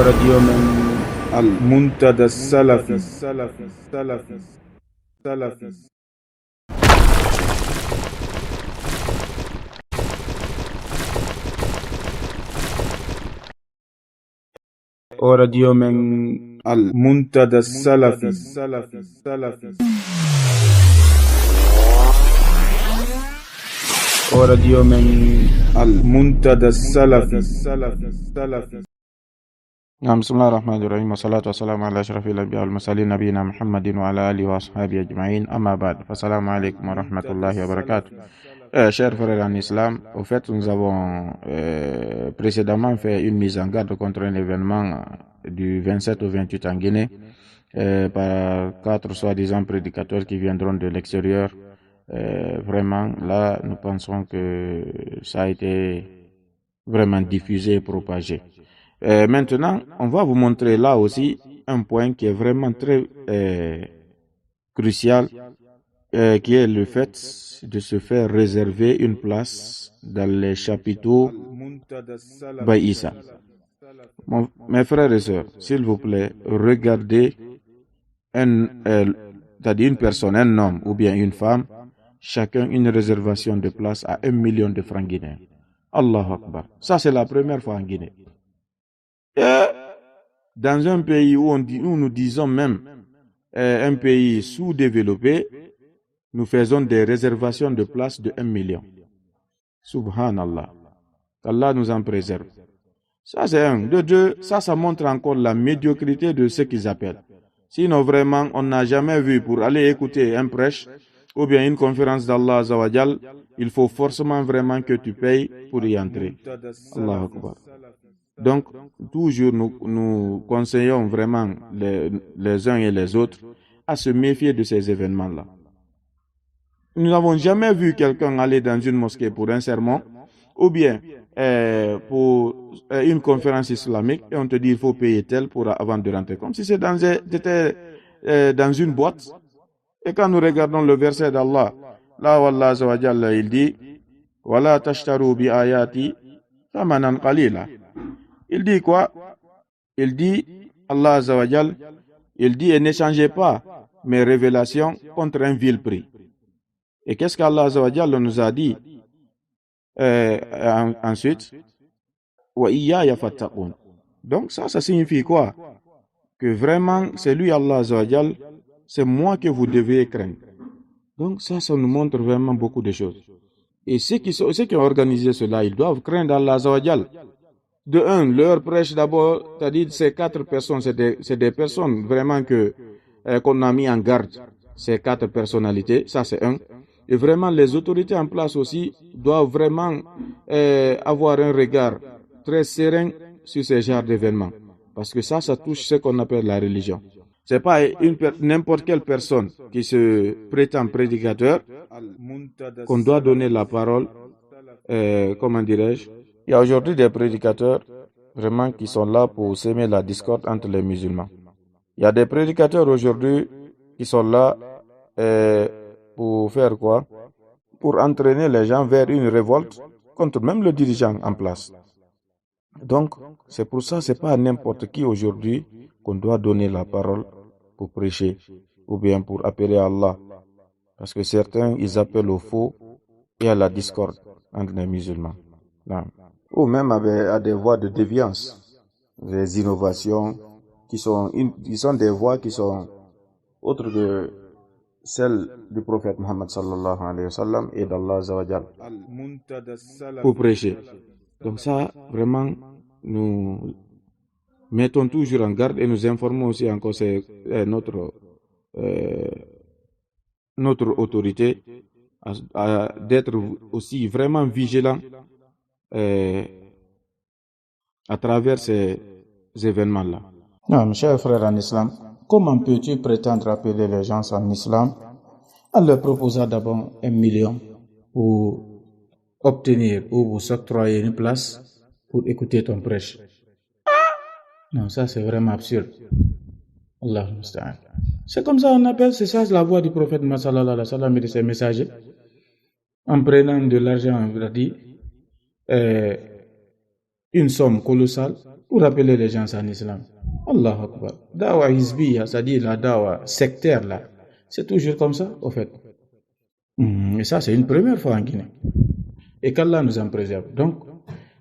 وراديو من المنتدى السلفي سلفي وراديو من المنتدى السلفي وراديو من المنتدى السلفي نعم، بسم الله الرحمن الرحيم، والصلاة والسلام على أشرف الأنبياء والمرسلين نبينا محمد وعلى آله وأصحابه أجمعين. أما بعد, فالسلام عليكم ورحمة الله وبركاته. Chers frères en islam, au fait, nous avons précédemment fait une mise en garde contre un événement du 27 au 28 en Guinée par 4 soi-disant prédicateurs qui viendront de l'extérieur. Vraiment, là, nous pensons que ça a été vraiment diffusé et propagé. Maintenant, on va vous montrer là aussi un point qui est vraiment très crucial, qui est le fait de se faire réserver une place dans les chapiteaux Baïssa. Mes frères et sœurs, s'il vous plaît, regardez c'est-à-dire une personne, un homme ou bien une femme, chacun une réservation de place à 1 million de francs guinéens. Allahu Akbar. Ça, c'est la première fois en Guinée. Et dans un pays où nous disons même un pays sous-développé, nous faisons des réservations de places de 1 million. Subhanallah. Qu'Allah nous en préserve. Ça, c'est un. De deux, ça montre encore la médiocrité de ce qu'ils appellent. Sinon, vraiment, on n'a jamais vu pour aller écouter un prêche ou bien une conférence d'Allah Azawajal, il faut forcément vraiment que tu payes pour y entrer. Allahu Akbar. Donc, toujours nous conseillons vraiment les uns et les autres à se méfier de ces événements-là. Nous n'avons jamais vu quelqu'un aller dans une mosquée pour un sermon ou bien pour une conférence islamique et on te dit il faut payer tel avant de rentrer. Comme si c'était dans une boîte. Et quand nous regardons le verset d'Allah, là où Allah Azza wa Jalla, il dit « Wala tashtaru bi ayati thamanan qalila » Il dit quoi? Il dit, Allah Azza wa Jal, il dit, et n'échangez pas mes révélations contre un vil prix. Et qu'est-ce qu'Allah Azza wa Jal nous a dit ensuite? Wa iyaya fattaqun. Donc ça signifie quoi? Que vraiment, c'est lui Allah Azza wa Jal, c'est moi que vous devez craindre. Donc ça nous montre vraiment beaucoup de choses. Et ceux qui ont organisé cela, ils doivent craindre Allah Azza wa Jal. De un, leur prêche d'abord, c'est-à-dire ces 4 personnes, c'est des personnes vraiment qu'on a mis en garde, ces 4 personnalités, ça c'est un. Et vraiment, les autorités en place aussi doivent vraiment avoir un regard très serein sur ces genres d'événements. Parce que ça touche ce qu'on appelle la religion. C'est pas n'importe quelle personne qui se prétend prédicateur qu'on doit donner la parole, comment dirais-je. Il y a aujourd'hui des prédicateurs vraiment qui sont là pour semer la discorde entre les musulmans. Il y a des prédicateurs aujourd'hui qui sont là pour faire quoi? Pour entraîner les gens vers une révolte contre même le dirigeant en place. Donc, c'est pour ça, c'est pas à n'importe qui aujourd'hui qu'on doit donner la parole pour prêcher ou bien pour appeler à Allah. Parce que certains, ils appellent au faux et à la discorde entre les musulmans. Non. Ou même à des voies de déviance, des innovations qui sont des voies qui sont autres que celles du prophète Muhammad sallallahu alayhi wa sallam et d'Allah Azza wa Jal pour prêcher. Donc ça, vraiment, nous mettons toujours en garde et nous informons aussi encore notre autorité d'être aussi vraiment vigilant à travers ces événements-là. Non, mes chers frères en islam, comment peux-tu prétendre appeler les gens en islam en leur proposant d'abord 1 million pour obtenir ou vous s'octroyer une place pour écouter ton prêche? Non, ça c'est vraiment absurde. Allah musta'an. C'est comme ça on appelle, c'est ça la voix du prophète Muhammad sallallahu alayhi wa sallam et de ses messagers. En prenant de l'argent, on a dit une somme colossale pour rappeler les gens en islam. Allah Akbar. Dawa hizbiya, c'est-à-dire la dawa sectaire là, c'est toujours comme ça, au fait. Et ça, c'est une première fois en Guinée. Et qu'Allah nous en préserve. Donc,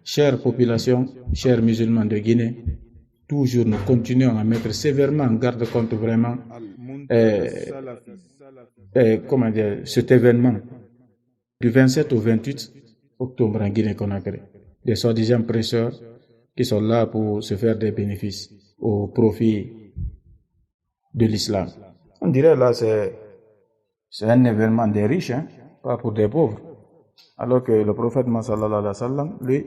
chère population, chers musulmans de Guinée, toujours nous continuons à mettre sévèrement en garde contre vraiment comment dire, cet événement du 27 au 28 octobre en Guinée-Conakry. Des soi-disant prêcheurs qui sont là pour se faire des bénéfices au profit de l'islam. On dirait là c'est un événement des riches, hein, pas pour des pauvres. Alors que le prophète sallallahu alayhi wa sallam, lui,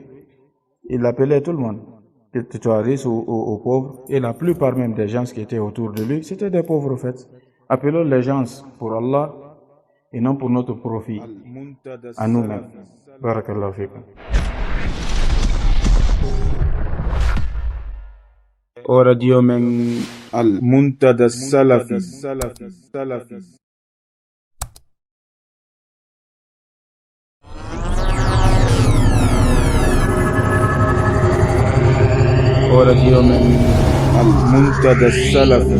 il appelait tout le monde, que tu sois riche ou pauvre, et la plupart même des gens qui étaient autour de lui, c'était des pauvres en fait. Appelons les gens pour Allah et non pour notre profit à nous-mêmes. Barakallahu fikum. O radio men al Muntada Salafi. O radio men al Muntada Salafi.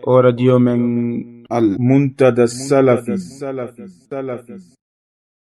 O radio men al Muntada Salafi.